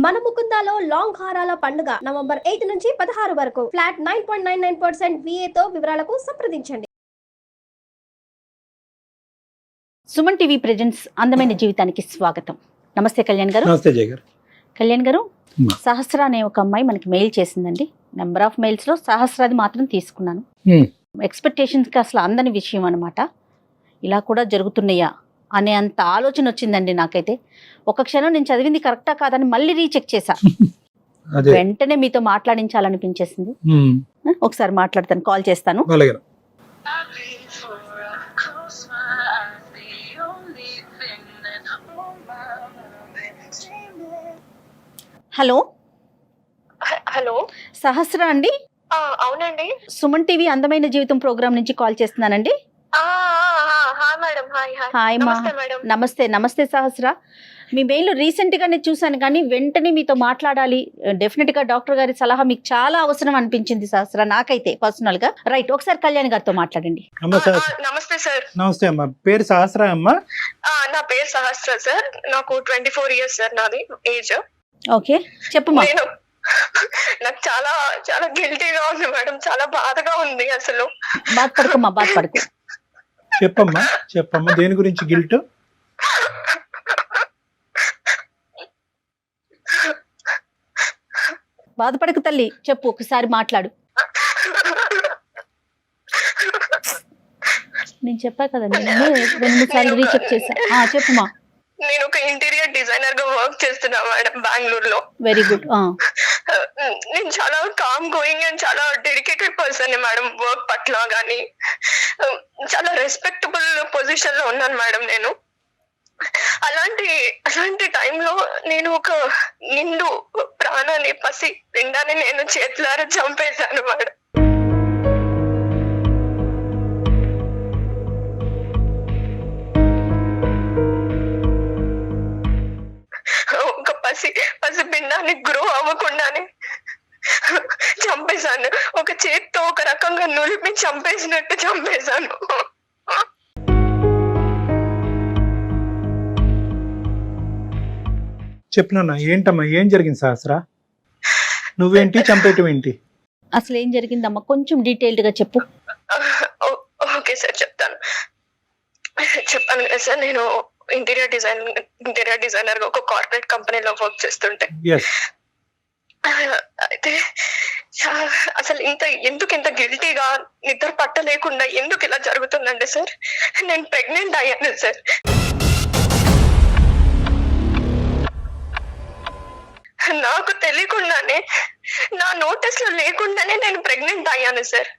మన ముకుందాలో లాంగ్ హారాల పండుగ నవంబర్ 8 నుంచి 16 వరకు ఫ్లాట్ 9.99% VA తో వివరాలకు సంప్రదించండి. సుమన్ టీవీ ప్రెజెంట్స్ అందమైన జీవితానికి స్వాగతం. నమస్తే కళ్యాణ్ గారు. నమస్తే జయ గారు. కళ్యాణ్ గారు, సహస్ర అనే ఒక అమ్మాయి మనకి మెయిల్ చేసిందండి. నెంబర్ ఆఫ్ మెయిల్స్ లో సహస్రాది మాత్రం తీసుకున్నాను. ఎక్స్పెక్టేషన్స్ కి అసలు అందని విషయం అనమాట. ఇలా కూడా జరుగుతున్నాయా అనే అంత ఆలోచన వచ్చిందండి నాకైతే. ఒక క్షణం నేను చదివింది కరెక్టా కాదని మళ్ళీ రీచెక్ చేశా. వెంటనే మీతో మాట్లాడించాలనిపించేసింది. ఒకసారి మాట్లాడతాను, కాల్ చేస్తాను. హలో హలో, సహస్ర అండి? అవునండి. సుమన్ టీవీ అందమైన జీవితం ప్రోగ్రామ్ నుంచి కాల్ చేస్తున్నానండి. Hi madam. హాయ్ మా. నమస్తే. నమస్తే సహస్ర. మీ మెయిల్ రీసెంట్ గానే చూసాను కానీ వెంటనే మీతో మాట్లాడాలి, డెఫినెట్ గా డాక్టర్ గారి సలహా మీకు చాలా అవసరం అనిపించింది సహస్ర, నాకైతే పర్సనల్ గా. రైట్, ఒకసారి కళ్యాణ్ గారితో మాట్లాడండి. నమస్తే సార్. నమస్తే అమ్మా. పేరు సహస్ర అమ్మా? నా పేరు సహస్ర సార్. నాకు 24 years సార్ నాది ఏజ్. ఓకే, చెప్పమ్మా. నాకు చాలా చాలా గిల్టీగా ఉంది మేడం, చాలా బాధగా ఉంది అసలు. బాధపడకమ్మా, బాధపడకు. చెప్పమ్మా దేని గురించి గిల్ట్? బాధపడకు తల్లి, చెప్పు, ఒకసారి మాట్లాడు. నేను చెప్పా కదా, నేను 2 సార్లు రీచెక్ చేశా. చెప్పుమా. నేను ఒక ఇంటీరియర్ డిజైనర్ గా వర్క్ చేస్తున్నా మేడం, బెంగళూరులో. Very good. నేను చాలా కామ్ గోయింగ్ అండ్ చాలా డెడికేటెడ్ పర్సన్ మేడం. వర్క్ పట్ల గానీ చాలా రెస్పెక్టబుల్ పొజిషన్ లో ఉన్నాను మేడం నేను. అలాంటి టైంలో నేను ఒక నిండు ప్రాణాన్ని, పసి పిండాన్ని నేను చేతులారా చంపేశాను మేడం. ఒక పసి పిండాన్ని గ్రో అవ్వకుండానే చంపేశాను. ఒక చేత్తో ఒక రకంగా నులిపి చంపేసినట్టు చంపేశాను. చెప్పినా ఏంటమ్మా, ఏం జరిగింది సహస్ర? నువ్వేంటి, చంపేయటం ఏంటి? అసలు ఏం జరిగిందమ్మా, కొంచెం డీటెయిల్డ్ గా చెప్పు. ఓకే సార్, చెప్తాను కదా సార్. నేను ఇంటీరియర్ డిజైనర్ గా ఒక కార్పొరేట్ కంపెనీలో వర్క్ చేస్తుంటే, అయితే అసలు ఎందుకు ఇంత గిల్టీగా నిద్ర పట్టలేకుండా ఎందుకు ఇలా జరుగుతుందండి సార్. నేను ప్రెగ్నెంట్ అయ్యాను సార్. నాకు తెలియకుండానే, నా నోటీస్ లో లేకుండానే నేను ప్రెగ్నెంట్ అయ్యాను సార్.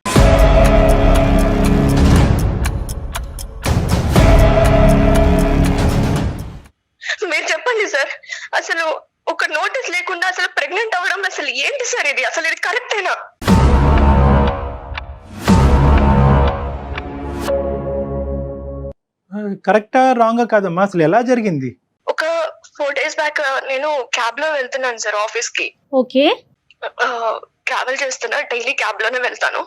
మీరు చెప్పండి సార్, అసలు ఒక నోటీస్ లేకుండా అసలు ప్రెగ్నెంట్ అవ్వడం అసలు ఏంటి సార్? ఇది కరెక్టేనా? కరెక్టా రాంగా కాదమ్మా, అసలు ఎలా జరిగింది? ఒక 4 days బ్యాక్ నేను క్యాబ్ లో వెళ్తున్నాను సార్ ఆఫీస్ కి. ఓకే. ట్రావెల్ చేస్తున్నా, డైలీ క్యాబ్ లోనే వెళ్తాను.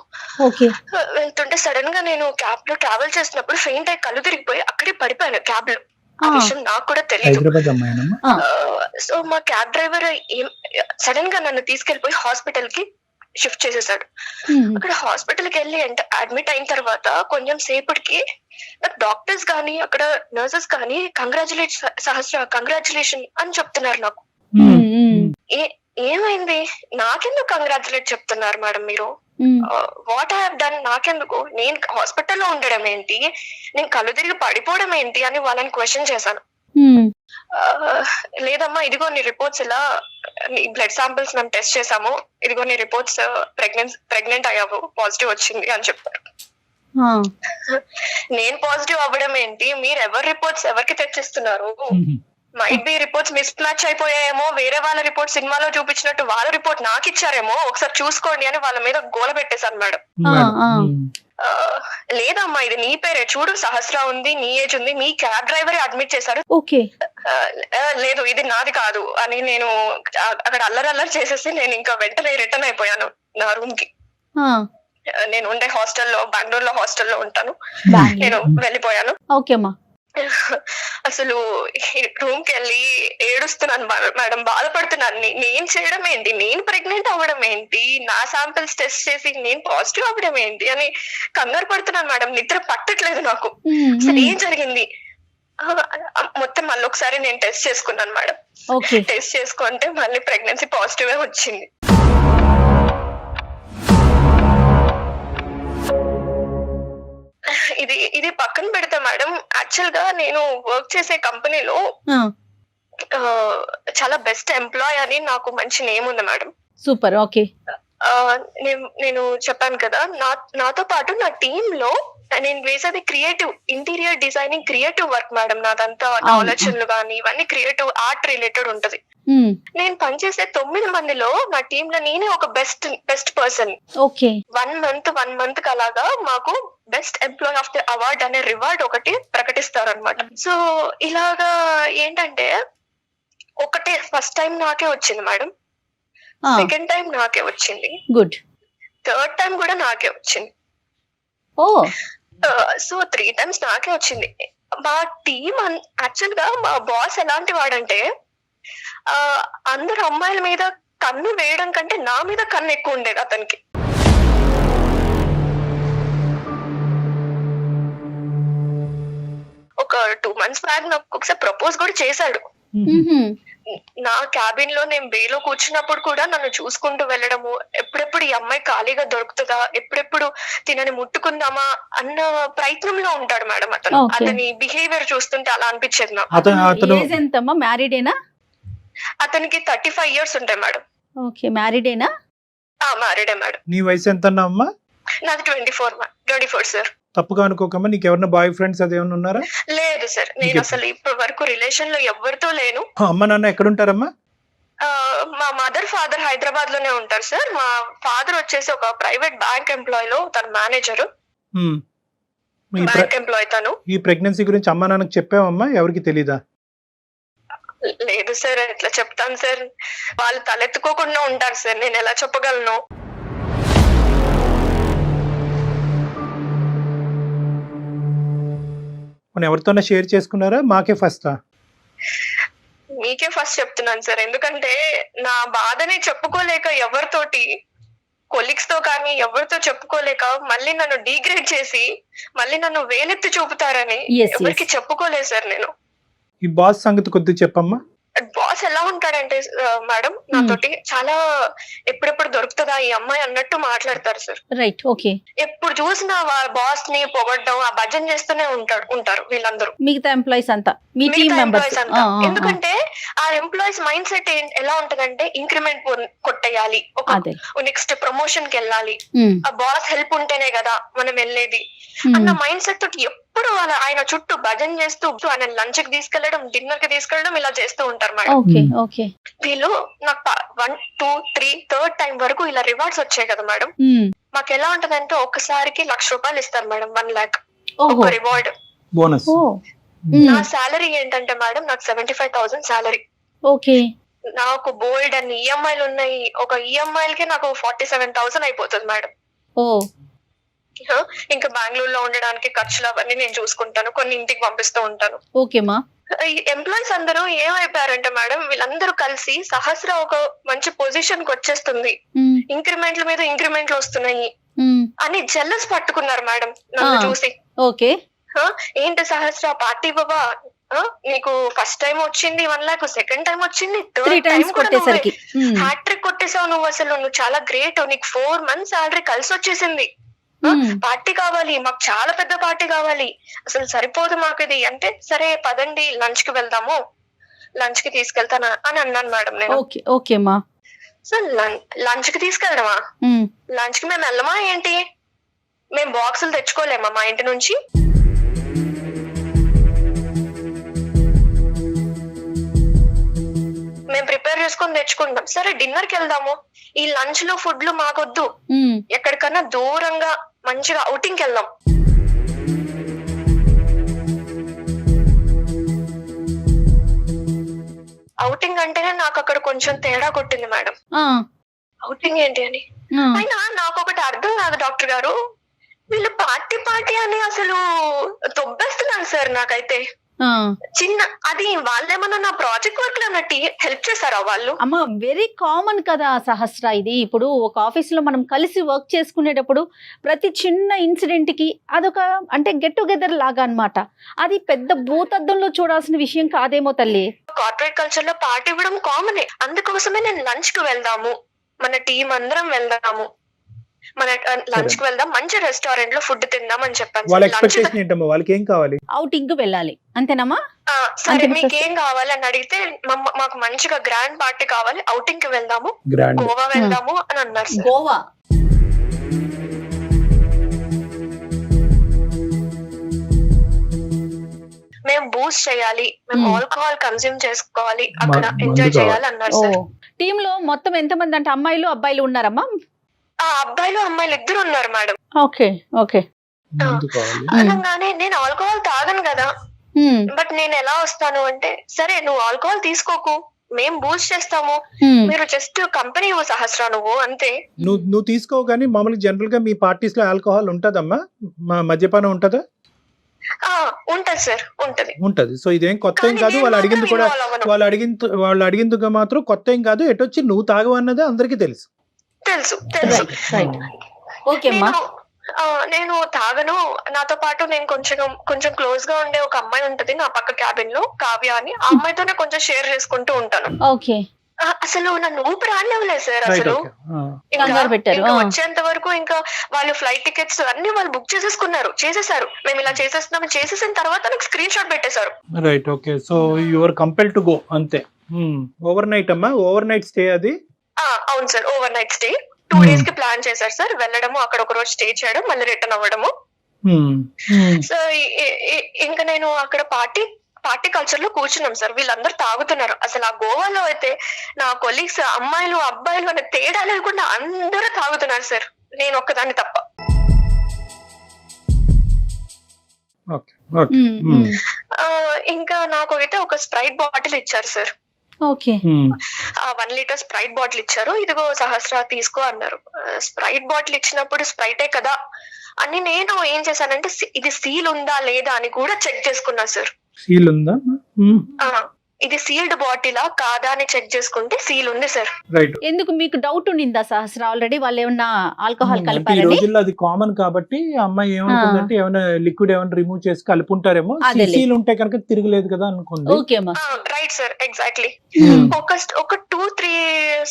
వెళ్తుంటే సడన్ గా నేను క్యాబ్ లో ట్రావెల్ చేసినప్పుడు ఫెయింట్ అయ్యి కళ్ళు తిరిగిపోయి అక్కడే పడిపోయాను క్యాబ్ లో. ఆ విషయం నాకు కూడా తెలియదు. సో మా క్యాబ్ డ్రైవర్ సడన్ గా నన్ను తీసుకెళ్లిపోయి హాస్పిటల్ కి షిఫ్ట్ చేసేసాడు. అక్కడ హాస్పిటల్ కి వెళ్ళి అడ్మిట్ అయిన తర్వాత కొంచెం సేపటికి నాకు డాక్టర్స్ గానీ అక్కడ నర్సెస్ గానీ కంగ్రాచులేషన్ అని చెప్తున్నారు నాకు. ఏమైంది, నాకెందుకు కంగ్రాచులేట్ చెప్తున్నారు మేడం మీరు? What I have done? నాకెందుకు? నేను హాస్పిటల్లో ఉండడం ఏంటి, నేను కళ్ళు తిరిగి పడిపోవడం ఏంటి అని వాళ్ళని క్వశ్చన్ చేశాను. లేదమ్మా, ఇదిగో నీ రిపోర్ట్స్, ఇలా నీ బ్లడ్ శాంపిల్స్ మేము టెస్ట్ చేసాము, ఇదిగో నీ రిపోర్ట్స్, ప్రెగ్నెంట్ అయ్యావు, పాజిటివ్ వచ్చింది అని చెప్పారు. నేను పాజిటివ్ అవ్వడం ఏంటి? మీరు ఎవరి రిపోర్ట్స్ ఎవరికి తెచ్చిస్తున్నారు? Might be reports mismatch అయిపోయాయేమో, వేరే వాళ్ళ రిపోర్ట్ సినిమాలో చూపించినట్టు వాళ్ళ రిపోర్ట్ నాకు ఇచ్చారేమో, ఒకసారి చూసుకోండి అని వాళ్ళ మీద గోల పెట్టేశాను మేడం. లేదమ్మా, ఇది నీ పేరే, చూడు సహస్ర ఉంది, నీ ఏజ్ ఉంది, మీ క్యాబ్ డ్రైవరే అడ్మిట్ చేశారు. లేదు ఇది నాది కాదు అని నేను అక్కడ అల్లరి చేసేసి నేను ఇంకా వెంటనే రిటర్న్ అయిపోయాను నా రూమ్ కి. నేను ఉండే హాస్టల్లో, బెంగళూరులో హాస్టల్లో ఉంటాను, నేను వెళ్ళిపోయాను. అసలు రూమ్ కి వెళ్ళి ఏడుస్తున్నాను మేడం, బాధపడుతున్నాను. నేను చేయడం ఏంటి, నేను ప్రెగ్నెంట్ అవ్వడం ఏంటి, నా శాంపిల్స్ టెస్ట్ చేసి నేను పాజిటివ్ అవ్వడం ఏంటి అని కంగారు పడుతున్నాను మేడం. నిద్ర పట్టట్లేదు నాకు. అసలు ఏం జరిగింది మొత్తం మళ్ళీ ఒకసారి నేను టెస్ట్ చేసుకున్నాను మేడం. టెస్ట్ చేసుకుంటే మళ్ళీ ప్రెగ్నెన్సీ పాజిటివ్ వచ్చింది. ఇది పక్కన పెడతా మేడం, యాక్చువల్ గా నేను వర్క్ చేసే కంపెనీలో చాలా బెస్ట్ ఎంప్లాయ్ అని నాకు మంచి నేమ్ ఉంది మేడం. సూపర్. ఓకే. నేను చెప్పాను కదా, నాతో పాటు నా టీమ్ లో నేను వేసేది creative interior designing, creative work madam. నాదంతా ఆలోచనలు కానీ ఇవన్నీ క్రియేటివ్ ఆర్ట్ రిలేటెడ్ ఉంటది. నేను పనిచేసే 9 మందిలో నా టీమ్ లో నేనే ఒక బెస్ట్ పర్సన్. ఓకే. 1 మంత్ అలాగా మాకు best employee of the award అనే రివార్డ్ ఒకటి ప్రకటిస్తారు అనమాట. సో ఇలాగా ఏంటంటే ఒకటే ఫస్ట్ టైం నాకే వచ్చింది మేడం, సెకండ్ టైం నాకే వచ్చింది, గుడ్, థర్డ్ టైం కూడా నాకే వచ్చింది. సో 3 times నాకే వచ్చింది. మా టీమ్ యాక్చువల్ గా మా బాస్ ఎలాంటి వాడంటే అందరు అమ్మాయిల మీద కన్ను వేయడం కంటే నా మీద కన్ను ఎక్కువ ఉండేది అతనికి. ఒక 2 months బ్యాక్ నాకు ఒకసారి ప్రపోజ్ కూడా చేశాడు. నా క్యాబిన్ లో నేను బేలో కూర్చున్నప్పుడు కూడా నన్ను చూసుకుంటూ వెళ్ళడము, ఎప్పుడెప్పుడు ఈ అమ్మాయి ఖాళీగా దొరుకుతుందా, ఎప్పుడెప్పుడు తినని ముట్టుకుందామా అన్న ప్రయత్నంలో ఉంటాడు మేడం అతను. అతని బిహేవియర్ చూస్తుంటే అలా అనిపించేది నాకు. మ్యారీడేనా? అతనికి 35 years ఉంటాయి మేడం. ఓకే. మ్యారీడేనా? మ్యారీడే మేడం. నీ వయసు ఎంత అమ్మా? నాది 24 సార్. తప్పుగా అనుకోకమ్మా, నీకు ఎవరైనా బాయ్ ఫ్రెండ్స్ అదేమన్నా ఉన్నారా? లేదు సార్, నేను అసలు ఇప్పటి వరకు రిలేషన్ లో ఎవరితో లేను. అమ్మ నాన్న ఎక్కడ ఉంటారమ్మా? మా మదర్ ఫాదర్ హైదరాబాద్ లోనే ఉంటారు సార్. మా ఫాదర్ వచ్చేసి ఒక ప్రైవేట్ బ్యాంక్ ఎంప్లాయ్ లో తన మేనేజర్, బ్యాంక్ ఎంప్లాయ్ తను. ఈ ప్రెగ్నెన్సీ గురించి అమ్మా నాన్నకి చెప్పావమ్మా? ఎవరికి తెలీదా? లేదు సార్, ఎట్లా చెప్తాను సార్, వాళ్ళు తలెత్తుకోకుండా ఉంటారు సార్, నేను ఎలా చెప్పగలను? ఎవరితోనే షేర్ చేసుకున్నారా? మాకే ఫస్టా? మీకే ఫస్ట్ చెప్తున్నాను సార్, ఎందుకంటే నా బాధని చెప్పుకోలేక ఎవరితోటి, కొలీగ్స్ తో కానీ ఎవరితో చెప్పుకోలేక మళ్ళీ నన్ను డిగ్రేడ్ చేసి మళ్ళీ నన్ను వేలెత్తి చూపుతారని ఎవరికి చెప్పుకోలేదు సార్ నేను. ఈ బాస్ సంగతి కొద్దిగా చెప్పమ్మా. బాస్ ఎలా ఉంటాడంటే మేడం, నాతోటి చాలా ఎప్పుడెప్పుడు దొరుకుతుందా ఈ అమ్మాయి అన్నట్టు మాట్లాడతారు సార్. రైట్. ఓకే. ఎప్పుడు చూసినా బాస్ ని పొగడ్డం, ఆ భజన చేస్తూనే ఉంటారు వీళ్ళందరూ, మిగతా ఎంప్లాయీస్ అంతా, మీ టీమ్ మెంబర్స్ అంతా. ఎందుకంటే ఆ ఎంప్లాయీస్ మైండ్ సెట్ ఎలా ఉంటదంటే ఇంక్రిమెంట్ కొట్టేయాలి, ఒక నెక్స్ట్ ప్రమోషన్ కి వెళ్ళాలి, ఆ బాస్ హెల్ప్ ఉంటేనే కదా మనం వెళ్ళేది అన్న మైండ్ సెట్ తోటి ఎప్పుడు ఆయన చుట్టూ భజన చేస్తూ ఆయన లంచ్ కి తీసుకెళ్లడం, డిన్నర్ కి తీసుకెళ్లడం ఇలా చేస్తూ ఉంటారు మేడం. వీళ్ళు నాకు 1, 2, 3 థర్డ్ టైం వరకు ఇలా రివార్డ్స్ వచ్చాయి కదా మేడం. మాకు ఎలా ఉంటదంటే ఒక్కసారికి ₹1,00,000 ఇస్తారు మేడం, 1 lakh ఒక రివార్డ్ బోనస్. నా సాలరీ ఏంటంటే మేడం, నాకు 75,000 సాలరీ. ఓకే. నాకు బోల్డ్ అన్ని ఈఎంఐలు ఉన్నాయి. ఒక ఈఎంఐలకే నాకు 47,000 అయిపోతుంది మేడం. ఇంకా బెంగళూరులో ఉండడానికి ఖర్చులు అవన్నీ నేను చూసుకుంటాను, కొన్ని ఇంటికి పంపిస్తూ ఉంటాను. ఓకేమా. ఎంప్లాయీస్ అందరూ ఏమైపోయారంటే మేడం, వీళ్ళందరూ కలిసి సహస్ర ఒక మంచి పొజిషన్ కి వచ్చేస్తుంది, ఇంక్రిమెంట్ల మీద ఇంక్రిమెంట్లు వస్తున్నాయి అని జెల్లస్ పట్టుకున్నారు మేడం నన్ను చూసి. ఓకే. ఏంటి సహస్ర పార్టీ బాబా, నీకు ఫస్ట్ టైం వచ్చింది 1 lakh, సెకండ్ టైం వచ్చింది, థర్డ్ టైం హ్యాట్రిక్ కొట్టేసావు నువ్వు, అసలు నువ్వు చాలా గ్రేట్, నీకు 4 months సాలరీ కలిసి వచ్చేసింది, పార్టీ కావాలి మాకు, చాలా పెద్ద పార్టీ కావాలి, అసలు సరిపోదు మాకు ఇది అంటే, సరే పదండి లంచ్ కి వెళ్దాము, లంచ్ కి తీసుకెళ్తాను అని అన్నాను మేడం నేను. ఓకేమా. సో లంచ్ కి తీసుకెళ్దామా, లంచ్ కి మేము వెళ్ళమా ఏంటి, మేము బాక్సులు తెచ్చుకోలేమా మా ఇంటి నుంచి? మేము ప్రిపేర్ చేసుకొని తెచ్చుకుంటాం. సరే డిన్నర్ కి వెళ్దాము, ఈ లంచ్ లో ఫుడ్లు మాకొద్దు, ఎక్కడికన్నా దూరంగా మంచిగా అవుటింగ్ కి వెళ్దాం. అవుటింగ్ అంటేనే నాకు అక్కడ కొంచెం తేడా కొట్టింది మేడం. అవుటింగ్ ఏంటి అని అయినా నాకు ఒకటి అర్థం కాదు డాక్టర్ గారు, వీళ్ళు పార్టీ అని అసలు తొబ్బేస్తున్నాను సార్ నాకైతే. చిన్న అది వాళ్ళేమన్నా నా ప్రాజెక్ట్ వర్క్ లో అన్నట్టు హెల్ప్ చేశారా వాళ్ళు? అమ్మ వెరీ కామన్ కదా సహస్ర, ఇది ఇప్పుడు ఒక ఆఫీస్ లో మనం కలిసి వర్క్ చేసుకునేటప్పుడు ప్రతి చిన్న ఇన్సిడెంట్ కి అదొక అంటే గెట్ టుగెదర్ లాగా అన్నమాట. అది పెద్ద భూతద్దంలో చూడాల్సిన విషయం కాదేమో తల్లి. కార్పొరేట్ కల్చర్ లో పార్టీ ఇవ్వడం కామనే. అందుకోసమే నేను లంచ్ కి వెళ్దాము, మన టీం అందరం వెళ్దాము, మన లంచ్ కి వెళ్దాం, మంచి రెస్టారెంట్ లో ఫుడ్ తిందాం అని చెప్పాను. వాళ్ళ ఎక్స్పెక్టేషన్ ఏంటమ్మా? వాళ్ళకి ఏం కావాలి? అవుటింగ్ వెళ్ళాలి అంతేనమ్మా? సరే మీకేం కావాలి అని అడిగితే మాకు మంచిగా గ్రాండ్ పార్టీ కావాలి, అవుటింగ్ కి వెళ్దాము, గోవా వెళ్దాము అని అన్నారు. గోవా మేము బూస్ట్ చేయాలి, మేము ఆల్కహాల్ కన్స్యూమ్ చేసుకోవాలి, అక్కడ ఎంజాయ్ చేయాలి అన్నారు సార్. టీమ్ లో మొత్తం ఎంతమంది అంటే అమ్మాయిలు అబ్బాయిలు ఉన్నారమ్మా? అబ్బాయిలు అమ్మాయిలు ఇద్దరు ఉన్నారు మేడం. Okay okay. అనగానే నేను ఆల్కహాల్ తాగను కదా, బట్ నేను ఎలా వస్తాను అంటే, సరే నువ్వు ఆల్కహాల్ తీసుకోకు, మేము బూస్ట్ చేస్తాము, మీరు జస్ట్ కంపెనీ సహస్ర నువ్వు అంతే. నువ్వు తీసుకో కానీ మామూలుగా జనరల్ గా మీ పార్టీస్ లో ఆల్కహాల్ ఉంటదమ్మా? మద్యపానం ఉంటదా? ఉంటది సార్, ఉంటది. సో ఇదేం కొత్త ఏం కాదు. వాళ్ళు అడిగింది మాత్రం కొత్త ఏం కాదు. ఎటొచ్చి నువ్వు తాగవన్నది అందరికీ తెలుసు. నేను తాగను. నాతో పాటు నేను కొంచెం క్లోజ్ గా ఉండే ఒక అమ్మాయి ఉంటది నా పక్క క్యాబిన్ లో, కావ్య అని. ఆ అమ్మాయితోనే కొంచెం షేర్ చేసుకుంటూ ఉంటాను. అసలు నన్ను ఊపిరి ఆడలేవులేదు సార్. అసలు ఇంకా వచ్చేంత వరకు ఇంకా వాళ్ళు ఫ్లైట్ టికెట్స్ అన్ని వాళ్ళు బుక్ చేసేసారు. మేము ఇలా చేసేసిన తర్వాత నాకు స్క్రీన్ షాట్ పెట్టేశారు. Right, okay. So you are compelled to go అంతే. ఓవర్ నైట్ అమ్మా? ఓవర్ నైట్ స్టే అది? అవును sir, overnight stay. 2 days కి ప్లాన్ చేశారు సార్. వెళ్ళడము, అక్కడ ఒక రోజు స్టే చేయడం, మళ్ళీ రిటర్న్ అవ్వడము. సో ఇంకా నేను అక్కడ పార్టీ కల్చర్ లో కూర్చున్నాం సార్. వీళ్ళందరూ తాగుతున్నారు. అసలు ఆ గోవాలో అయితే నా కొలీగ్స్ అమ్మాయిలు అబ్బాయిలు అనే తేడా లేకుండా అందరూ తాగుతున్నారు సార్, నేను ఒక్కదాన్ని తప్ప. ఇంకా నాకు అయితే ఒక స్ప్రైట్ బాటిల్ ఇచ్చారు సార్. 1 liter స్ప్రైట్ బాటిల్ ఇచ్చారు. ఇదిగో సహస్ర తీసుకో అన్నారు. స్ప్రైట్ బాటిల్ ఇచ్చినప్పుడు స్ప్రైటే కదా అని నేను ఏం చేశానంటే, ఇది సీల్ ఉందా లేదా అని కూడా చెక్ చేసుకున్నా సార్. సీల్ ఉందా? ఇది సీల్డ్ బాటిలా కాదా అని చెక్ చేసుకుంటే సీల్ ఉంది సార్. ఎందుకు మీకు డౌట్ ఉండిందా సహస్ర? ఆల్రెడీ వాళ్ళు ఏమన్నా ఆల్కహాల్ కలిపారని? ఈ రోజుల్లో అది కామన్ కాబట్టి అమ్మాయి ఏమనుకుందంటే ఏమైనా లిక్విడ్ ఏమైనా రిమూవ్ చేసి కలుపుంటారేమో, సీల్ ఉంటే కనుక తిరగలేదు కదా అనుకుంది. Right sir, exactly. ఒక 2-3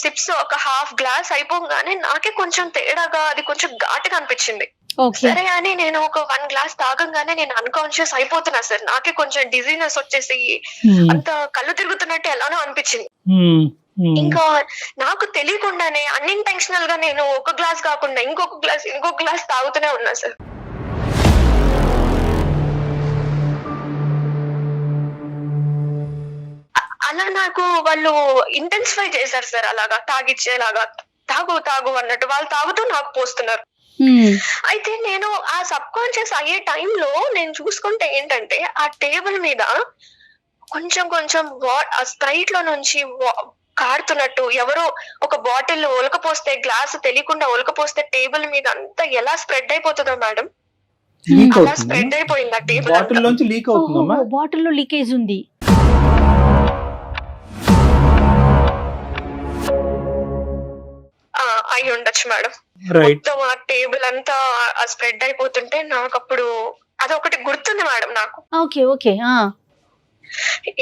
సిప్స్, ఒక హాఫ్ గ్లాస్ అయిపోగానే నాకే కొంచెం తేడాగా, అది కొంచెం ఘాటుగా అనిపించింది. సరే అని నేను ఒక 1 glass తాగంగానే నేను అన్కాన్షియస్ అయిపోతున్నా సార్. నాకే కొంచెం డిజీనెస్ వచ్చేసి అంత కళ్ళు తిరుగుతున్నట్టు ఎలానో అనిపించింది. ఇంకా నాకు తెలియకుండానే అన్ఇంటెన్షనల్ గా నేను ఒక గ్లాస్ కాకుండా ఇంకొక గ్లాస్ తాగుతూనే ఉన్నా సార్. అలా నాకు వాళ్ళు ఇంటెన్సిఫై చేశారు సార్. అలాగా తాగిచ్చేలాగా, తాగు అన్నట్టు వాళ్ళు తాగుతూ నాకు పోస్తున్నారు. అయితే నేను ఆ సబ్ కాన్షియస్ అయ్యే టైంలో నేను చూసుకుంటే ఏంటంటే, ఆ టేబుల్ మీద కొంచెం స్ప్రైట్ లో నుంచి కారుతున్నట్టు, ఎవరో ఒక బాటిల్ ఒలకపోస్తే, గ్లాస్ తెలియకుండా ఒలకపోస్తే టేబుల్ మీద అంతా ఎలా స్ప్రెడ్ అయిపోతుందో మేడం, అలా స్ప్రెడ్ అయిపోయింది ఆ టేబుల్. బాటిల్లో లీకేజ్ ఉంది. అయి ఉండొచ్చు మేడం. మొత్తం ఆ టేబుల్ అంతా స్ప్రెడ్ అయిపోతుంటే నాకు అప్పుడు అదొకటి గుర్తుంది మేడం నాకు.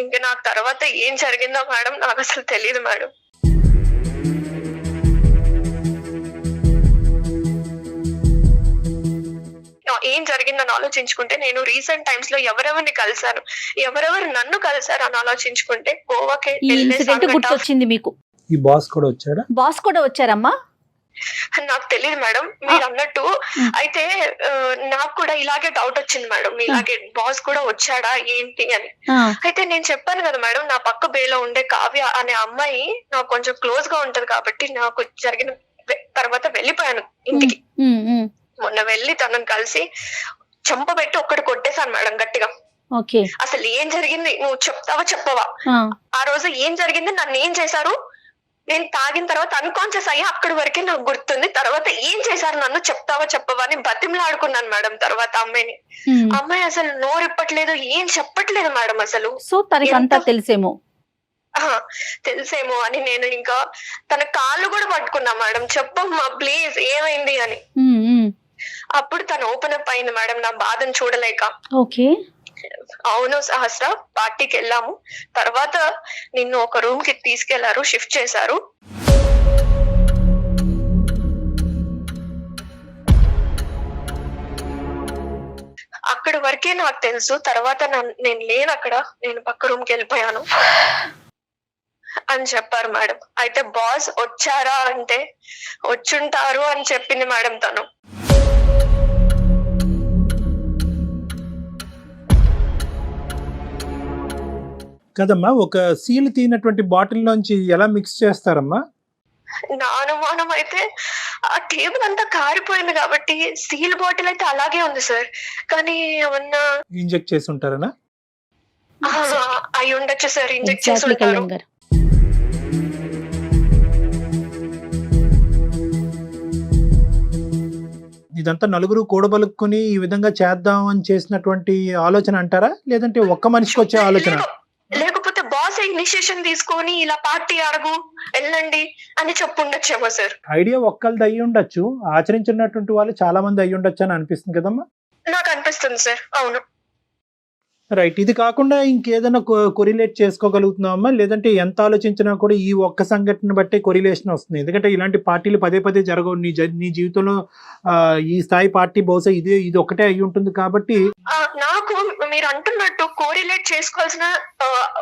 ఇంకా నాకు తర్వాత ఏం జరిగిందో మేడం నాకు అసలు తెలియదు మేడం. ఏం జరిగిందని ఆలోచించుకుంటే, నేను రీసెంట్ టైమ్స్ లో ఎవరెవరిని కలిసాను, ఎవరెవరు నన్ను కలిసారు అని ఆలోచించుకుంటే, గోవాకి గుర్తొచ్చింది మీకు. ఈ బాస్ కూడా వచ్చారమ్మా? నాకు తెలియదు మేడం, మీరు అన్నట్టు. అయితే నాకు కూడా ఇలాగే డౌట్ వచ్చింది మేడం, ఇలాగే బాస్ కూడా వచ్చాడా ఏంటి అని. అయితే నేను చెప్పాను కదా మేడం, నా పక్క బేలో ఉండే కావ్య అనే అమ్మాయి నాకు కొంచెం క్లోజ్ గా ఉంటది కాబట్టి నాకు జరిగిన తర్వాత వెళ్ళిపోయాను ఇంటికి. మొన్న వెళ్ళి తనని కలిసి చంపబెట్టి ఒక్కటి కొట్టేశాను మేడం గట్టిగా. అసలు ఏం జరిగింది నువ్వు చెప్తావా చెప్పవా, ఆ రోజు ఏం జరిగింది, నన్ను ఏం చేశారు, నేను తాగిన తర్వాత అన్కాన్షియస్ అయ్యి అక్కడి వరకే నాకు గుర్తుంది. తర్వాత ఏం చేశారు నన్ను చెప్తావా చెప్పవా అని బతిమలాడుకున్నాను మేడం. తర్వాత అమ్మాయిని, అమ్మాయి అసలు నోరిప్పట్లేదు, ఏం చెప్పట్లేదు మేడం అసలు. సో తనకి అంతా తెలిసేమో. తెలిసేమో అని నేను ఇంకా తన కాళ్ళు కూడా పట్టుకున్నా మేడం, చెప్పమ్మా ప్లీజ్ ఏమైంది అని. అప్పుడు తను ఓపెన్ అప్ అయింది మేడం నా బాధను చూడలేక. ఓకే. అవును సహస్ర, పార్టీకి వెళ్ళాము. తర్వాత నిన్ను ఒక రూమ్ కి తీసుకెళ్లారు, షిఫ్ట్ చేశారు. అక్కడి వరకే నాకు తెలుసు. తర్వాత నేను లేను అక్కడ, నేను పక్క రూమ్ కి వెళ్ళిపోయాను అని చెప్పారు మేడం. అయితే బాస్ వచ్చారా అంటే వచ్చుంటారు అని చెప్పింది మేడం తను. కదమ్మా, ఒక సీల్ తీనటువంటి బాటిల్ నుంచి ఎలా మిక్స్ చేస్తారమ్మా? నా అనుమానం అయితే ఆ టేబుల్ అంతా కారిపోయింది కాబట్టి సీల్ బాటిల్ అయితే అలాగే ఉంది సార్. కానీ ఏమన్నా ఇంజెక్ట్ చేసి ఉంటారనా? అయి ఉండొచ్చు సార్, ఇంజెక్ట్ చేసి ఉంటారు. ఇదంతా నలుగురు కూడబలుక్కుని ఈ విధంగా చేద్దాం అని చేసినటువంటి ఆలోచన అంటారా, లేదంటే ఒక్క మనిషికి వచ్చే ఆలోచన? లేకపోతే బాస్ ఇనిషియేషన్ తీసుకొని ఇలా పార్టీ అడుగు వెళ్ళండి అని చెప్పుండొచ్చేమో సార్. ఐడియా ఒక్కళ్ళది అయ్యి ఉండొచ్చు, ఆచరించినటువంటి వాళ్ళు చాలా మంది అయ్యి ఉండొచ్చు అని అనిపిస్తుంది కదమ్మా. నాకు అనిపిస్తుంది సార్. అవును. రైట్. ఇది కాకుండా ఇంకేదైనా కొరిలేట్ చేసుకోగలుగుతున్నామా, లేదంటే ఎంత ఆలోచించినా కూడా ఈ ఒక్క సంఘటన బట్టే కొరిలేషన్ వస్తుంది? ఎందుకంటే ఇలాంటి పార్టీలు పదే పదే జరగవు నీ జీవితంలో. ఈ స్థాయి పార్టీ బహుశా ఇది ఒక్కటే అయి ఉంటుంది కాబట్టి. నాకు మీరు అంటున్నట్టు కోరిలేట్ చేసుకోవాల్సిన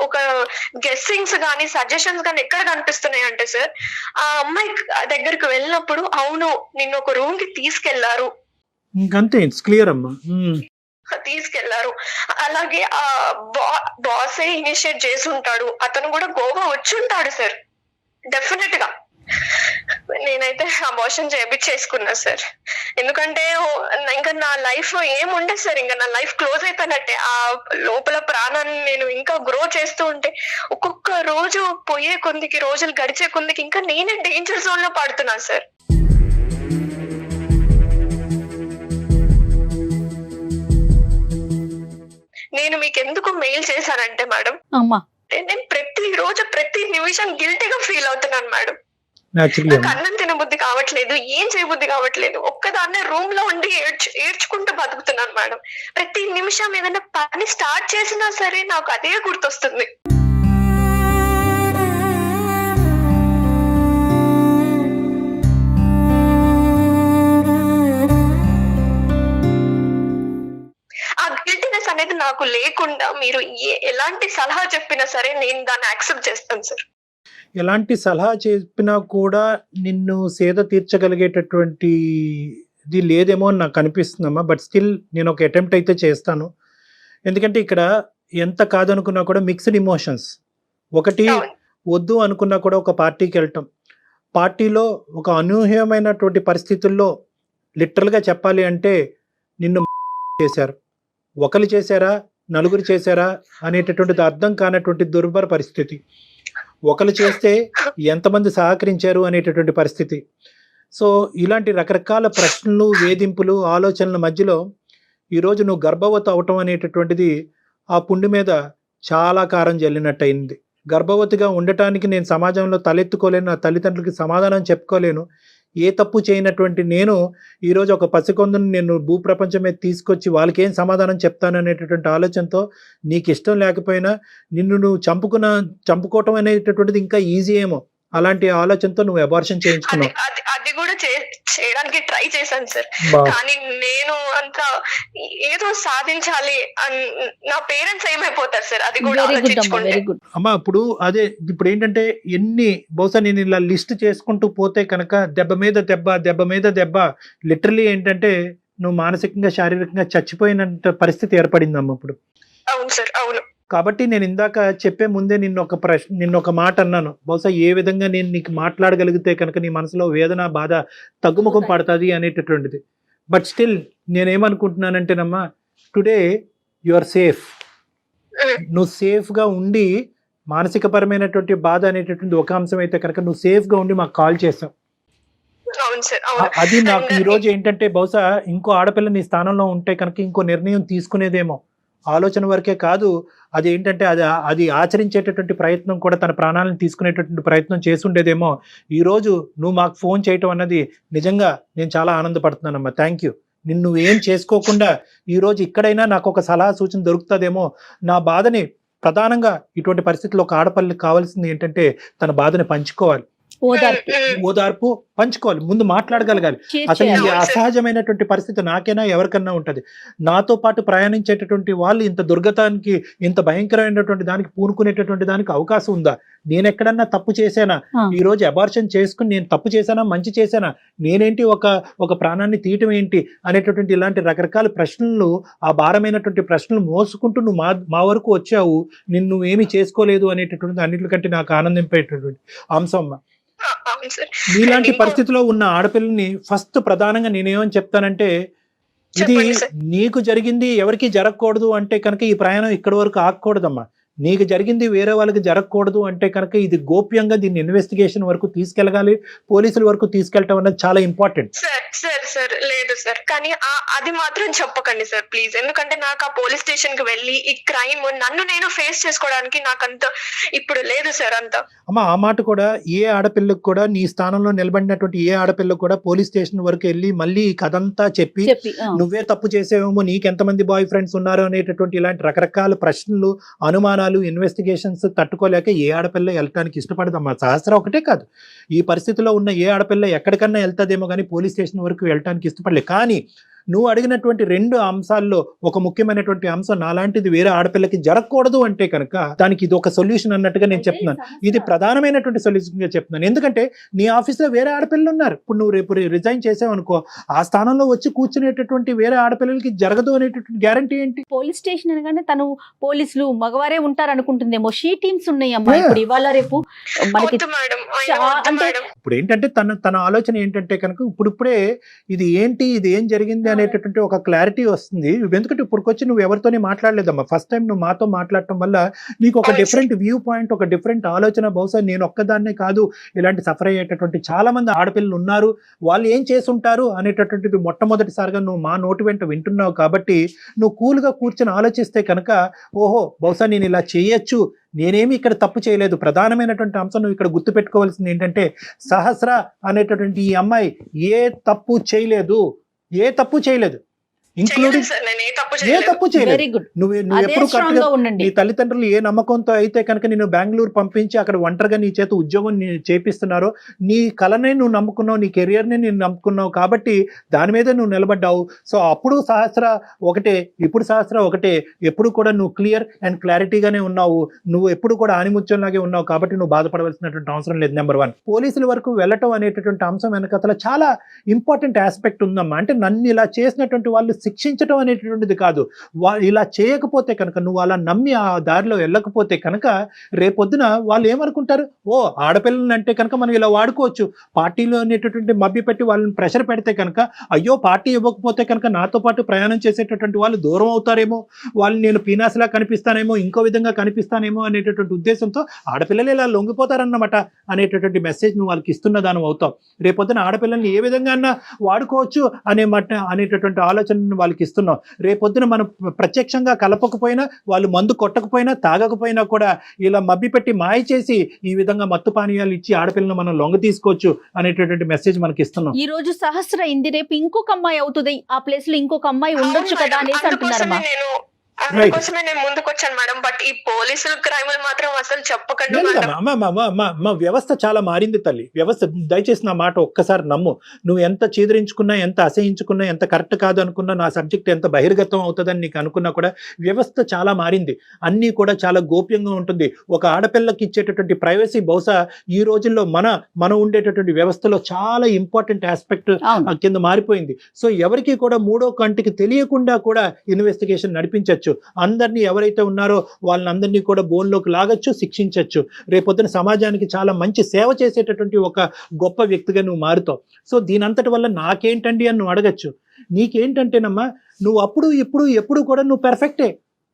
ఒక గెస్సింగ్స్ గానీ సజెషన్స్ గానీ ఎక్కడ కనిపిస్తున్నాయి అంటే సార్, ఆ అమ్మాయి దగ్గరికి వెళ్ళినప్పుడు అవును నిన్ను ఒక రూమ్ కి తీసుకెళ్లారు, ఇంకంతే, ఇట్స్ క్లియర్ అమ్మా. తీసుకెళ్లారు. అలాగే ఆ బాసే ఇనిషియేట్ చేసి ఉంటాడు, అతను కూడా గోవా వచ్చి ఉంటాడు సార్ డెఫినెట్ గా. నేనైతే అబార్షన్ చేయించేసుకున్నా సార్. ఎందుకంటే ఇంకా నా లైఫ్ ఏముండే సార్, ఇంకా నా లైఫ్ క్లోజ్ అయిపోయినట్టే. ఆ లోపల ప్రాణాన్ని నేను ఇంకా గ్రో చేస్తూ ఉంటే ఒక్కొక్క రోజు పోయే కొందికి, రోజులు గడిచే కొందికి ఇంకా నేనే డేంజర్ జోన్ లో పడుతున్నాను సార్. నేను మీకు ఎందుకు మెయిల్ చేశానంటే మేడం, నేను ప్రతి రోజు ప్రతి నిమిషం గిల్టీగా ఫీల్ అవుతున్నాను మేడం. నాకు అన్నం తినబుద్ధి కావట్లేదు, ఏం చేయబుద్ధి కావట్లేదు, ఒక్కదాన్నే రూమ్ లో ఉండి ఏడ్చుకుంటూ బతుకుతున్నాను మేడం. ప్రతి నిమిషం ఏదైనా పని స్టార్ట్ చేసినా సరే నాకు అదే గుర్తొస్తుంది. ఆ గిల్టీనెస్ అనేది నాకు లేకుండా మీరు ఎలాంటి సలహా చెప్పినా సరే నేను దాన్ని యాక్సెప్ట్ చేస్తాను సార్. ఎలాంటి సలహా చెప్పినా కూడా నిన్ను సేద తీర్చగలిగేటటువంటి ఇది లేదేమో అని నాకు అనిపిస్తుందమ్మా. బట్ స్టిల్ నేను ఒక అటెంప్ట్ అయితే చేస్తాను. ఎందుకంటే ఇక్కడ ఎంత కాదనుకున్నా కూడా మిక్స్డ్ ఇమోషన్స్. ఒకటి వద్దు అనుకున్నా కూడా ఒక పార్టీకి వెళ్ళటం, పార్టీలో ఒక అనూహ్యమైనటువంటి పరిస్థితుల్లో లిటరల్గా చెప్పాలి అంటే నిన్ను చేశారు. ఒకరు చేశారా, నలుగురు చేశారా అనేటటువంటిది అర్థం కానటువంటి దుర్భర పరిస్థితి. ఒకరు చేస్తే ఎంతమంది సహకరించారు అనేటటువంటి పరిస్థితి. సో ఇలాంటి రకరకాల ప్రశ్నలు, వేధింపులు, ఆలోచనల మధ్యలో ఈరోజు నువ్వు గర్భవతి అవటం అనేటటువంటిది ఆ పుండు మీద చాలా కారం జల్లినట్టు అయింది. గర్భవతిగా ఉండటానికి నేను సమాజంలో తలెత్తుకోలేను, నా తల్లిదండ్రులకి సమాధానం చెప్పుకోలేను. ఏ తప్పు చేయనటువంటి నేను ఈరోజు ఒక పసికొందును నేను భూప్రపంచం మీద తీసుకొచ్చి వాళ్ళకి ఏం సమాధానం చెప్తాను అనేటటువంటి ఆలోచనతో, నీకు ఇష్టం లేకపోయినా నిన్ను నువ్వు చంపుకోవటం అనేటటువంటిది ఇంకా ఈజీ ఏమో, అలాంటి ఆలోచనతో నువ్వు అబార్షన్ చేయించుకున్నావు. అది కూడా చేయడానికి ట్రై చేశాను సార్. కానీ నేను అంతా ఏదో సాధించాలి నా పేరెంట్స్ ఏమైపోతారు సార్, అది కూడా ఆలోచించుకుంటే. అమ్మా ఇప్పుడు ఏంటంటే బహుశా నేను ఇలా లిస్ట్ చేసుకుంటూ పోతే కనుక దెబ్బ మీద దెబ్బ లిటరలీ ఏంటంటే నువ్వు మానసికంగా, శారీరకంగా చచ్చిపోయినంత పరిస్థితి ఏర్పడిందమ్మా ఇప్పుడు. అవును సార్, అవును. కాబట్టి నేను ఇందాక చెప్పే ముందే నిన్న ఒక మాట అన్నాను. బహుశా ఏ విధంగా నేను నీకు మాట్లాడగలిగితే కనుక నీ మనసులో వేదన, బాధ తగ్గుముఖం పడుతుంది అనేటటువంటిది. బట్ స్టిల్ నేనేమనుకుంటున్నానంటేనమ్మా, టుడే యు ఆర్ సేఫ్. నువ్వు సేఫ్గా ఉండి మానసిక పరమైనటువంటి బాధ అనేటటువంటి ఒక అంశం అయితే కనుక నువ్వు సేఫ్ గా ఉండి మాకు కాల్ చేసావు. అవును సార్, అవును. అది నాకు And ఈ రోజు ఏంటంటే బహుశా ఇంకో ఆడపిల్ల నీ స్థానంలో ఉంటే కనుక ఇంకో నిర్ణయం తీసుకునేదేమో, ఆలోచన వరకే కాదు, అది ఏంటంటే అది ఆచరించేటటువంటి ప్రయత్నం కూడా, తన ప్రాణాలను తీసుకునేటటువంటి ప్రయత్నం చేసుండేదేమో. ఈ రోజు నువ్వు మాకు ఫోన్ చేయటం అన్నది నిజంగా నేను చాలా ఆనందపడుతున్నానమ్మా. Thank you. నిన్ను ఏం చేసుకోకుండా ఈ రోజు ఇక్కడైనా నాకు ఒక సలహా సూచన దొరుకుతుందేమో. నా బాధని ప్రధానంగా ఇటువంటి పరిస్థితుల్లో ఒక ఆడపిల్లకి కావాల్సింది ఏంటంటే తన బాధని పంచుకోవాలి, ఓదార్పు పంచుకోవాలి, ముందు మాట్లాడగలగాలి. అసలు ఈ అసహజమైనటువంటి పరిస్థితి నాకైనా ఎవరికన్నా ఉంటది. నాతో పాటు ప్రయాణించేటటువంటి వాళ్ళు ఇంత దుర్గతానికి, ఇంత భయంకరమైనటువంటి దానికి పూనుకునేటటువంటి దానికి అవకాశం ఉందా? నేను ఎక్కడన్నా తప్పు చేశానా? ఈ రోజు అబార్షన్ చేసుకుని నేను తప్పు చేశానా, మంచి చేశానా, నేనేంటి ఒక ప్రాణాన్ని తీయటం ఏంటి అనేటటువంటి ఇలాంటి రకరకాల ప్రశ్నలు, ఆ భారమైనటువంటి ప్రశ్నలు మోసుకుంటూ నువ్వు మా వరకు వచ్చావు. నిన్ను ఏమీ చేసుకోలేదు అనేటటువంటి అన్నిటికంటే నాకు ఆనందింపేటటువంటి అంశం అమ్మ. ఇలాంటి పరిస్థితిలో ఉన్న ఆడపిల్లని ఫస్ట్ ప్రధానంగా నేనేమని చెప్తానంటే, ఇది నీకు జరిగింది ఎవరికి జరగకూడదు అంటే కనుక ఈ ప్రయాణం ఇక్కడి వరకు ఆగకూడదమ్మా. నీకు జరిగింది వేరే వాళ్ళకి జరగకూడదు అంటే కనుక ఇది గోప్యంగా దీన్ని ఇన్వెస్టిగేషన్ వరకు తీసుకెళ్ళగాలి, పోలీసుల వరకు తీసుకెళ్ళటం అన్నది చాలా ఇంపార్టెంట్. సార్ లేదు సార్, కానీ అది మాత్రం చెప్పకండి సార్ ప్లీజ్. ఎందుకంటే నాకు ఆ పోలీస్ స్టేషన్ కి వెళ్ళి ఈ క్రైమ్ నన్ను నేను ఫేస్ చేసుకోవడానికి నాకంత ఇప్పుడు లేదు సార్ అంతా. అమ్మ ఆ మాట కూడా, ఏ ఆడపిల్లకు కూడా నీ స్థానంలో నిలబడినటువంటి ఏ ఆడపిల్లకు కూడా పోలీస్ స్టేషన్ వరకు వెళ్ళి మళ్ళీ ఈ కథంతా చెప్పి నువ్వే తప్పు చేసేవేమో, నీకెంతమంది బాయ్ ఫ్రెండ్స్ ఉన్నారు అనేటటువంటి ఇలాంటి రకరకాల ప్రశ్నలు, అనుమానాలు, ఇన్వెస్టిగేషన్స్ తట్టుకోలేక ఏ ఆడపిల్ల వెళ్ళటానికి ఇష్టపడదమ్మా. సహస్ర ఒకటే కాదు, ఈ పరిస్థితిలో ఉన్న ఏ ఆడపిల్ల ఎక్కడికన్నా వెళ్తాదేమో కానీ పోలీస్ స్టేషన్ వరకు వెళ్ళటానికి ఇష్టపడలేదు. కానీ నువ్వు అడిగినటువంటి రెండు అంశాల్లో ఒక ముఖ్యమైనటువంటి అంశం, నాలాంటిది వేరే ఆడపిల్లకి జరగకూడదు అంటే కనుక దానికి ఇది ఒక సొల్యూషన్ అన్నట్టుగా నేను చెప్తున్నాను. ఇది ప్రధానమైనటువంటి సొల్యూషన్ గా చెప్తున్నాను. ఎందుకంటే నీ ఆఫీస్లో వేరే ఆడపిల్లలు ఉన్నారు. ఇప్పుడు నువ్వు రేపు రిజైన్ చేసావనుకో, ఆ స్థానంలో వచ్చి కూర్చునేటటువంటి వేరే ఆడపిల్లలకి జరగదు అనేటటువంటి గ్యారంటీ ఏంటి? పోలీస్ స్టేషన్ అనగానే తను పోలీసులు మగవారే ఉంటారు అనుకుంటుందేమో. షీ టీమ్స్ ఉన్నాయి అమ్మా ఇప్పుడు ఇవాళ రేపు మనకి. ఇప్పుడు ఏంటంటే తన ఆలోచన ఏంటంటే కనుక ఇప్పుడిప్పుడే ఇది ఏంటి, ఇది ఏం జరిగింది అనేటటువంటి ఒక క్లారిటీ వస్తుంది. ఎందుకంటే ఇప్పుడుకొచ్చి నువ్వు ఎవరితోనే మాట్లాడలేదమ్మా. ఫస్ట్ టైం నువ్వు మాతో మాట్లాడటం వల్ల నీకు ఒక డిఫరెంట్ వ్యూ పాయింట్, ఒక డిఫరెంట్ ఆలోచన. బహుశా నేను ఒక్కదాన్నే కాదు, ఇలాంటి సఫర్ అయ్యేటటువంటి చాలా మంది ఆడపిల్లలు ఉన్నారు, వాళ్ళు ఏం చేసుంటారు అనేటటువంటిది మొట్టమొదటిసారిగా నువ్వు మా నోటి వెంట వింటున్నావు. కాబట్టి నువ్వు కూల్గా కూర్చొని ఆలోచిస్తే కనుక, ఓహో బహుశా నేను ఇలా చేయొచ్చు, నేనేమి ఇక్కడ తప్పు చేయలేదు. ప్రధానమైనటువంటి అంశం నువ్వు ఇక్కడ గుర్తుపెట్టుకోవాల్సింది ఏంటంటే, సహస్ర అనేటటువంటి ఈ అమ్మాయి ఏ తప్పు చేయలేదు, ఇంక్లూడింగ్ ఏ తప్పు చేయలేదు. నువ్వు ఎప్పుడు కరెక్ట్గా నీ తల్లిదండ్రులు ఏ నమ్మకంతో అయితే కనుక నేను బెంగళూరు పంపించి అక్కడ ఒంటరిగా నీ చేత ఉద్యోగం చేపిస్తున్నారో, నీ కళనే నువ్వు నమ్ముకున్నావు, నీ కెరియర్ని నేను నమ్ముకున్నావు, కాబట్టి దాని మీద నువ్వు నిలబడ్డావు. సో అప్పుడు సహస్ర ఒకటే, ఇప్పుడు సహస్ర ఒకటే. ఎప్పుడు కూడా నువ్వు క్లియర్ అండ్ క్లారిటీగానే ఉన్నావు, నువ్వు ఎప్పుడు కూడా ఆనిముత్యంలాగే ఉన్నావు. కాబట్టి నువ్వు బాధపడవలసినటువంటి అవసరం లేదు. నెంబర్ 1, పోలీసుల వరకు వెళ్ళటం అనేటటువంటి అంశం వెనకతల చాలా ఇంపార్టెంట్ ఆస్పెక్ట్ ఉందమ్మా. అంటే నన్ను ఇలా చేసినటువంటి వాళ్ళు శిక్షించడం అనేటటువంటిది కాదు. ఇలా చేయకపోతే కనుక, నువ్వు అలా నమ్మి ఆ దారిలో వెళ్ళకపోతే కనుక, రేపొద్దున వాళ్ళు ఏమనుకుంటారు, ఓ ఆడపిల్లలని అంటే కనుక మనం ఇలా వాడుకోవచ్చు. పార్టీలో అనేటటువంటి మభ్య పెట్టి వాళ్ళని ప్రెషర్ పెడితే కనుక, అయ్యో పార్టీ ఇవ్వకపోతే కనుక నాతో పాటు ప్రయాణం చేసేటటువంటి వాళ్ళు దూరం అవుతారేమో, వాళ్ళు నేను పీనాసిలా కనిపిస్తానేమో, ఇంకో విధంగా కనిపిస్తానేమో అనేటటువంటి ఉద్దేశంతో ఆడపిల్లలు ఇలా లొంగిపోతారన్నమాట అనేటటువంటి మెసేజ్ నువ్వు వాళ్ళకి ఇస్తున్న దానం అవుతావు. రేపొద్దున ఆడపిల్లల్ని ఏ విధంగా వాడుకోవచ్చు అనేటటువంటి ఆలోచన వాళ్ళకి ఇస్తున్నాం. రేపొద్దున మనం ప్రత్యక్షంగా కలపకపోయినా, వాళ్ళు మందు కొట్టకపోయినా, తాగకపోయినా కూడా ఇలా మబ్బి పెట్టి మాయ చేసి ఈ విధంగా మత్తు పానీయాలు ఇచ్చి ఆడపిల్లను మనం లొంగ తీసుకోవచ్చు అనేటటువంటి మెసేజ్ మనకి ఇస్తున్నాం. ఈ రోజు సహస్ర ఇంది, రేపు ఇంకొక అమ్మాయి అవుతుంది, ఆ ప్లేస్ లో ఇంకొక అమ్మాయి ఉండొచ్చు కదా అనేసి అంటున్నారమ్మా. అందుకోసమే నేను ముందుకు వచ్చాను మేడం. బట్ ఈ పోలీసులు క్రైములు మాత్రం అసలు చెప్పకండి. మా వ్యవస్థ చాలా మారింది తల్లి. వ్యవస్థ దయచేసి నా మాట ఒక్కసారి నమ్ము. నువ్వు ఎంత చీదరించుకున్నా, ఎంత అసహించుకున్నా, ఎంత కరెక్ట్ కాదు అనుకున్నా, నా సబ్జెక్ట్ ఎంత బహిర్గతం అవుతుందని నీకు అనుకున్నా కూడా వ్యవస్థ చాలా మారింది. అన్నీ కూడా చాలా గోప్యంగా ఉంటుంది. ఒక ఆడపిల్లకి ఇచ్చేటటువంటి ప్రైవసీ బహుశా ఈ రోజుల్లో మనం ఉండేటటువంటి వ్యవస్థలో చాలా ఇంపార్టెంట్ ఆస్పెక్ట్ కింద మారిపోయింది. సో ఎవరికి కూడా మూడో కంటికి తెలియకుండా కూడా ఇన్వెస్టిగేషన్ నడిపించవచ్చు. అందరినీ ఎవరైతే ఉన్నారో వాళ్ళని అందరినీ కూడా బోన్లోకి లాగచ్చు, శిక్షించవచ్చు. రేపొద్దున సమాజానికి చాలా మంచి సేవ చేసేటటువంటి ఒక గొప్ప వ్యక్తిగా నువ్వు మారుతావు. సో దీనంతటి వల్ల నాకేంటండి అని నువ్వు అడగచ్చు. నీకేంటంటేనమ్మా, నువ్వు అప్పుడు ఇప్పుడు ఎప్పుడు కూడా నువ్వు పెర్ఫెక్టే.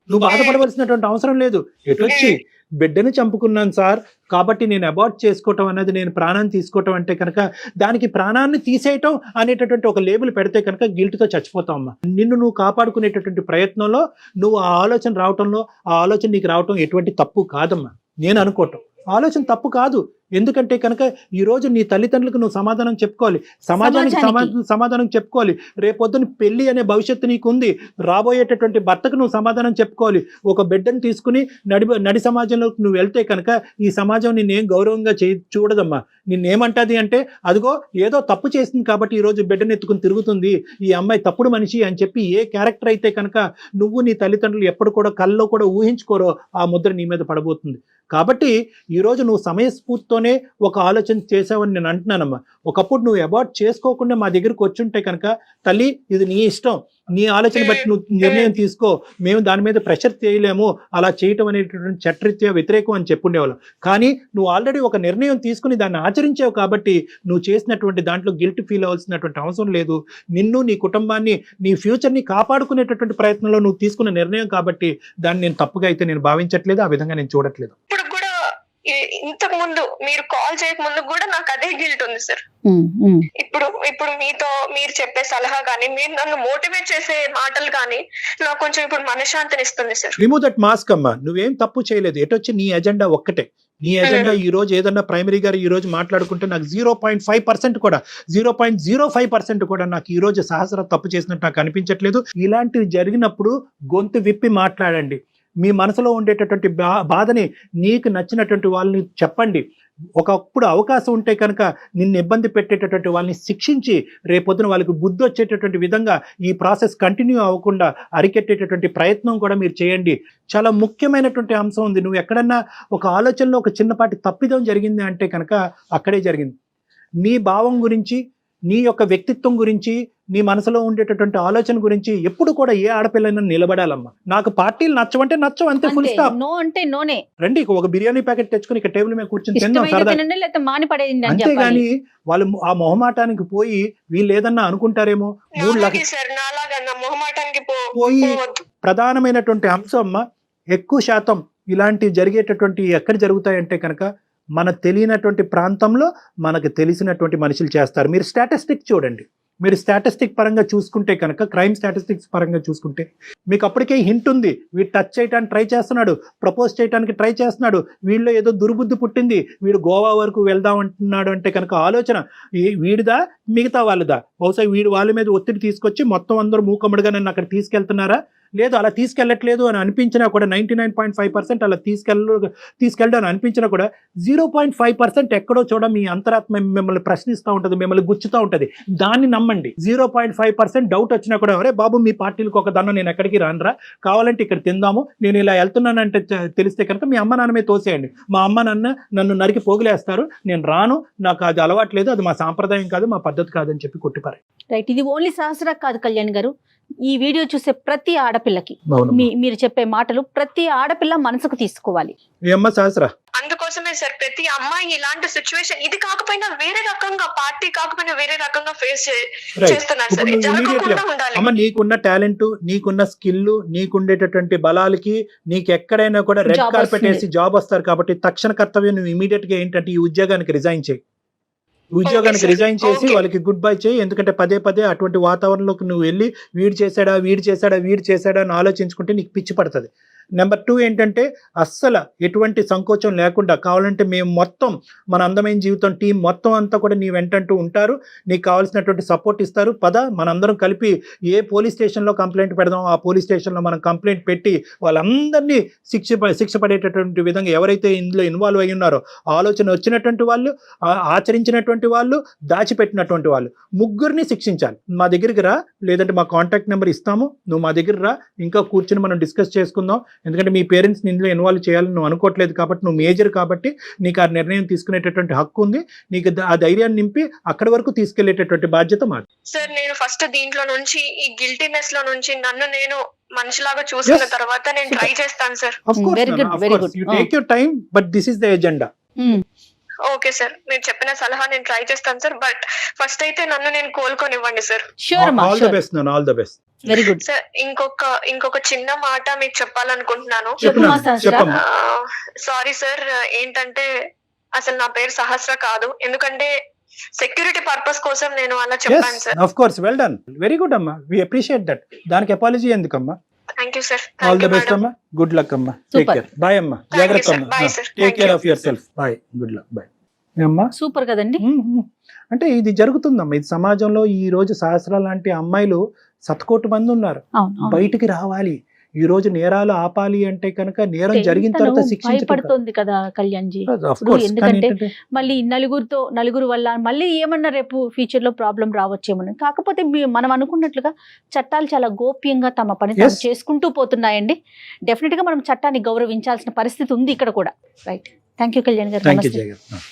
నువ్వు బాధపడవలసినటువంటి అవసరం లేదు. ఎటొచ్చి బిడ్డను చంపుకున్నాను సార్ కాబట్టి నేను అబార్ట్ చేసుకోవటం అనేది, నేను ప్రాణాన్ని తీసుకోవటం అంటే కనుక దానికి ప్రాణాన్ని తీసేయటం అనేటటువంటి ఒక లేబుల్ పెడితే కనుక గిల్ట్తో చచ్చిపోతావమ్మా. నిన్ను నువ్వు కాపాడుకునేటటువంటి ప్రయత్నంలో నువ్వు ఆ ఆలోచన రావటంలో, ఆ ఆలోచన నీకు రావటం ఎటువంటి తప్పు కాదమ్మా. నేను అనుకోవటం ఆలోచన తప్పు కాదు. ఎందుకంటే కనుక ఈరోజు నీ తల్లిదండ్రులకు నువ్వు సమాధానం చెప్పుకోవాలి, సమాజానికి సమాధానం చెప్పుకోవాలి. రేపొద్దున పెళ్లి అనే భవిష్యత్తు నీకు ఉంది. రాబోయేటటువంటి భర్తకు నువ్వు సమాధానం చెప్పుకోవాలి. ఒక బిడ్డను తీసుకుని నడి సమాజంలోకి నువ్వు వెళ్తే కనుక ఈ సమాజం నిన్నేం గౌరవంగా చూడదమ్మా. నిన్నేమంటది అంటే, అదిగో ఏదో తప్పు చేసింది కాబట్టి ఈరోజు బిడ్డను ఎత్తుకుని తిరుగుతుంది, ఈ అమ్మాయి తప్పుడు మనిషి అని చెప్పి ఏ క్యారెక్టర్ అయితే కనుక నువ్వు నీ తల్లిదండ్రులు ఎప్పుడు కూడా కల్లో కూడా ఊహించుకోరో ఆ ముద్ర నీ మీద పడబోతుంది. కాబట్టి ఈరోజు నువ్వు సమయస్ఫూర్తితోనే ఒక ఆలోచన చేసావని నేను అంటున్నానమ్మా. ఒకప్పుడు నువ్వు అబార్ట్ చేసుకోకుండా మా దగ్గరికి వచ్చుంటే కనుక, తల్లి ఇది నీ ఇష్టం, నీ ఆలోచన బట్టి నువ్వు నిర్ణయం తీసుకో, మేము దాని మీద ప్రెషర్ చేయలేము, అలా చేయటం అనేటటువంటి చట్టరీత్యా వ్యతిరేకం అని చెప్పుండేవాళ్ళం. కానీ నువ్వు ఆల్రెడీ ఒక నిర్ణయం తీసుకుని దాన్ని ఆచరించావు కాబట్టి నువ్వు చేసినటువంటి దాంట్లో గిల్ట్ ఫీల్ అవ్వాల్సినటువంటి అవసరం లేదు. నిన్ను, నీ కుటుంబాన్ని, నీ ఫ్యూచర్ని కాపాడుకునేటటువంటి ప్రయత్నంలో నువ్వు తీసుకున్న నిర్ణయం కాబట్టి దాన్ని నేను తప్పుగా అయితే నేను భావించట్లేదు, ఆ విధంగా నేను చూడట్లేదు. ఇంతకు ముందు మీరు కాల్ చేయక ముందు కూడా నాకు అదే గిల్ట్ ఉంది సార్. ఇప్పుడు మీతో మీరు చెప్పే సలహా కానీ, మీరు నన్ను మోటివేట్ చేసే మాటలు కానీ నాకు కొంచెం ఇప్పుడు మనశ్శాంతిని ఇస్తుంది సార్. రిమూవ్ దట్ మాస్క్ అమ్మా. నువ్వేం తప్పు చేయలేదు. ఎటొచ్చి నీ ఎజెండా ఒక్కటే. నీ ఎజెండా ఈ రోజు ఏదన్నా ప్రైమరీ గారు ఈ రోజు మాట్లాడుకుంటే నాకు 0.5% కూడా 0.05% కూడా నాకు ఈ రోజు సహస్ర తప్పు చేసినట్టు నాకు అనిపించట్లేదు. ఇలాంటివి జరిగినప్పుడు గొంతు విప్పి మాట్లాడండి. మీ మనసులో ఉండేటటువంటి బాధని నీకు నచ్చినటువంటి వాళ్ళని చెప్పండి. ఒకప్పుడు అవకాశం ఉంటే కనుక నిన్ను ఇబ్బంది పెట్టేటటువంటి వాళ్ళని శిక్షించి రేపొద్దున వాళ్ళకి బుద్ధి వచ్చేటటువంటి విధంగా ఈ ప్రాసెస్ కంటిన్యూ అవ్వకుండా అరికెట్టేటటువంటి ప్రయత్నం కూడా మీరు చేయండి. చాలా ముఖ్యమైనటువంటి అంశం ఉంది. నువ్వు ఎక్కడన్నా ఒక ఆలోచనలో ఒక చిన్నపాటి తప్పిదం జరిగింది అంటే కనుక అక్కడే జరిగింది. నీ భావం గురించి, నీ యొక్క వ్యక్తిత్వం గురించి, నీ మనసులో ఉండేటటువంటి ఆలోచన గురించి ఎప్పుడు కూడా ఏ ఆడపిల్లైనా నిలబడాలమ్మా. నాకు పార్టీలు నచ్చవంటే నచ్చవు, అంతే, ఫుల్ స్టాప్. నో అంటే నోనే. రండి, ఒక బిర్యానీ ప్యాకెట్ తెచ్చుకుని ఇక్కడ టేబుల్ మీద కూర్చొని తిందాం సరదా. అంతేగాని వాళ్ళు ఆ మొహమాటానికి పోయి వీళ్ళు ఏదన్నా అనుకుంటారేమో 3 మొహమాటానికి పోయి ప్రధానమైనటువంటి అంశం అమ్మా, ఎక్కువ శాతం ఇలాంటివి జరిగేటటువంటి ఎక్కడ జరుగుతాయంటే కనుక మనకు తెలియనటువంటి ప్రాంతంలో మనకు తెలిసినటువంటి మనుషులు చేస్తారు. మీరు స్టాటిస్టిక్ చూడండి. మీరు స్టాటిస్టిక్ పరంగా చూసుకుంటే కనుక, క్రైమ్ స్టాటిస్టిక్స్ పరంగా చూసుకుంటే మీకు అప్పటికే హింట్ ఉంది. వీడు టచ్ చేయడానికి ట్రై చేస్తున్నాడు, ప్రపోజ్ చేయడానికి ట్రై చేస్తున్నాడు, వీళ్ళు ఏదో దుర్బుద్ధి పుట్టింది, వీడు గోవా వరకు వెళ్దాం అంటున్నాడు అంటే కనుక ఆలోచన వీడిదా మిగతా వాళ్ళదా? బహుశా వీడు వాళ్ళ మీద ఒత్తిడి తీసుకొచ్చి మొత్తం అందరూ మూకమ్మడిగా నన్ను అక్కడ తీసుకెళ్తున్నారా? లేదు, అలా తీసుకెళ్ళట్లేదు అని అనిపించినా కూడా 99.5% అలా తీసుకెళ్ళడం అని అనిపించినా కూడా 0.5% ఎక్కడో చూడ మీ అంతరాత్మ మిమ్మల్ని ప్రశ్నిస్తూ ఉంటుంది, మిమ్మల్ని గుచ్చుతూ ఉంటుంది. దాన్ని నమ్మండి. 0.5% డౌట్ వచ్చినా కూడా, అరే బాబు మీ పార్టీలకు ఒక దన్నం, నేను ఎక్కడికి రానురా, కావాలంటే ఇక్కడ తిందాము, నేను ఇలా వెళ్తున్నానంటే తెలిస్తే కనుక మీ అమ్మ నాన్నమే తోసేయండి. మా అమ్మ నాన్న నన్ను నరికి పోగులేస్తారు, నేను రాను, నాకు అది అలవాట్లేదు, అది మా సాంప్రదాయం కాదు, మా పద్ధతి కాదని చెప్పి కొట్టిపారు. రైట్. ఇది ఓన్లీ సహస్ర కాదు కళ్యాణ్ గారు, ఈ వీడియో చూసే ప్రతి ఆడపిల్లకి మీరు చెప్పే మాటలు ప్రతి ఆడపిల్ల మనసుకు తీసుకోవాలి. అందుకోసమే సార్ ప్రతి అమ్మాయి ఇలాంటి సిచ్యువేషన్, ఇది కాకపోయినా వేరే రకంగా, పార్టీ కాకపోయినా వేరే రకంగా ఫేస్ చేస్తున్నారు సార్. జరగకుండా ఉండాలి. అమ్మ, నీకున్న టాలెంట్, నీకున్న స్కిల్, నీకుండేటటువంటి బలాలకి నీకు ఎక్కడైనా కూడా రెడ్ కార్పెట్ వేసి జాబ్ వస్తారు. కాబట్టి తక్షణ కర్తవ్యం నువ్వు ఇమీడియట్ గా ఏంటంటే ఈ ఉద్యోగానికి రిజైన్ చేయి. ఉద్యోగానికి రిజైన్ చేసి వాళ్ళకి గుడ్ బై చేయి. ఎందుకంటే పదే పదే అటువంటి వాతావరణంలోకి నువ్వు వెళ్ళి వీడు చేశాడా అని ఆలోచించుకుంటే నీకు పిచ్చి పడుతుంది. నెంబర్ 2 ఏంటంటే అస్సలు ఎటువంటి సంకోచం లేకుండా, కావాలంటే మేము మొత్తం మన అందమైన జీవితం టీం మొత్తం అంతా కూడా నీ వెంటంటూ ఉంటారు, నీకు కావాల్సినటువంటి సపోర్ట్ ఇస్తారు. మనందరం కలిపి ఏ పోలీస్ స్టేషన్లో కంప్లైంట్ పెడదాం, ఆ పోలీస్ స్టేషన్లో మనం కంప్లైంట్ పెట్టి వాళ్ళందరినీ శిక్ష పడేటటువంటి విధంగా ఎవరైతే ఇందులో ఇన్వాల్వ్ అయ్యి ఉన్నారో, ఆలోచన వచ్చినటువంటి వాళ్ళు, ఆచరించినటువంటి వాళ్ళు, దాచిపెట్టినటువంటి వాళ్ళు, ముగ్గురిని శిక్షించాలి. మా దగ్గరికి రా, లేదంటే మా కాంటాక్ట్ నెంబర్ ఇస్తాము, నువ్వు మా దగ్గర రా, ఇంకా కూర్చొని మనం డిస్కస్ చేసుకుందాం. ఎందుకంటే మీ పేరెంట్స్ ఇందులో ఇన్వాల్వ్ చేయాలని నువ్వు అనుకోవట్లేదు కాబట్టి, నువ్వు మేజర్ కాబట్టి నీకు ఆ నిర్ణయం తీసుకునేటటువంటి హక్కు ఉంది. నీకు ఆ ధైర్యాన్ని నింపి అక్కడి వరకు తీసుకెళ్లేటటువంటి బాధ్యత మాది. సార్ నేను ఫస్ట్ దీంట్లో నుంచి, ఈ గిల్టీనెస్ లో నుంచి నన్ను నేను మనిషిలాగా చూసుకున్న తర్వాత నేను ట్రై చేస్తాను sir. Very good. You take your time, but this is the agenda. Okay sir, మీరు చెప్పిన సలహా నేను ట్రై చేస్తాను సార్. బట్ ఫస్ట్ అయితే నన్ను నేను కోలుకొనివ్వండి సార్. షూర్ అమ్మా, all the best. Very good. Sir ఇంకొక చిన్న మాట మీకు చెప్పాలనుకుంటున్నాను. చెప్పమ్మా చెప్పమ్మా, సహస్ర. చెప్పమ్మా. సారీ సార్, ఏంటంటే అసలు నా పేరు సహస్ర కాదు, ఎందుకంటే సెక్యూరిటీ పర్పస్ కోసం నేను అలా చెప్పాను sir. Of course, well done, very good అమ్మా, వి అప్రిషియేట్ దట్. దానికి అపాలజీ ఎందుకమ్మా? Thank you sir. All the best అమ్మా, గుడ్ లక్ అమ్మా, టేక్ Super. కేర్, బాయ్ అమ్మా, Thank you, జాగ్రత్త sir. అమ్మా, Bye, sir. Take Thank care you. Of yourself, bye, good luck, bye అమ్మా. Super కదండి. అంటే ఇది జరుగుతుందమ్మా, ఇది సమాజంలో ఈ రోజు సహస్ర లాంటి అమ్మాయిలు శతకోటి మంది ఉన్నారు. అవును, అవును. బయటికి రావాలి, ఈ రోజు నేరాలు ఆపాలి అంటే కనుక నేరం జరిగిన తను తర్వాత శిక్షించడం భయపడుతోంది కదా కళ్యాణ్జీ. Of course, ఎందుకంటే కానీ ఏంటంటే, మళ్ళీ నలుగురు వల్ల మళ్ళీ ఏమన్నా రేపు ఫ్యూచర్ లో ప్రాబ్లం రావచ్చేమో. కాకపోతే మనం అనుకున్నట్లుగా చట్టాలు చాలా గోప్యంగా తమ పని తాము Yes. చేసుకుంటూ పోతున్నాయండి. డెఫినెట్ గా మనం చట్టాన్ని గౌరవించాల్సిన పరిస్థితి ఉంది ఇక్కడ కూడా. రైట్. థ్యాంక్ యూ కళ్యాణ్ గారు. థ్యాంక్ యూ నమస్తే. జగన్.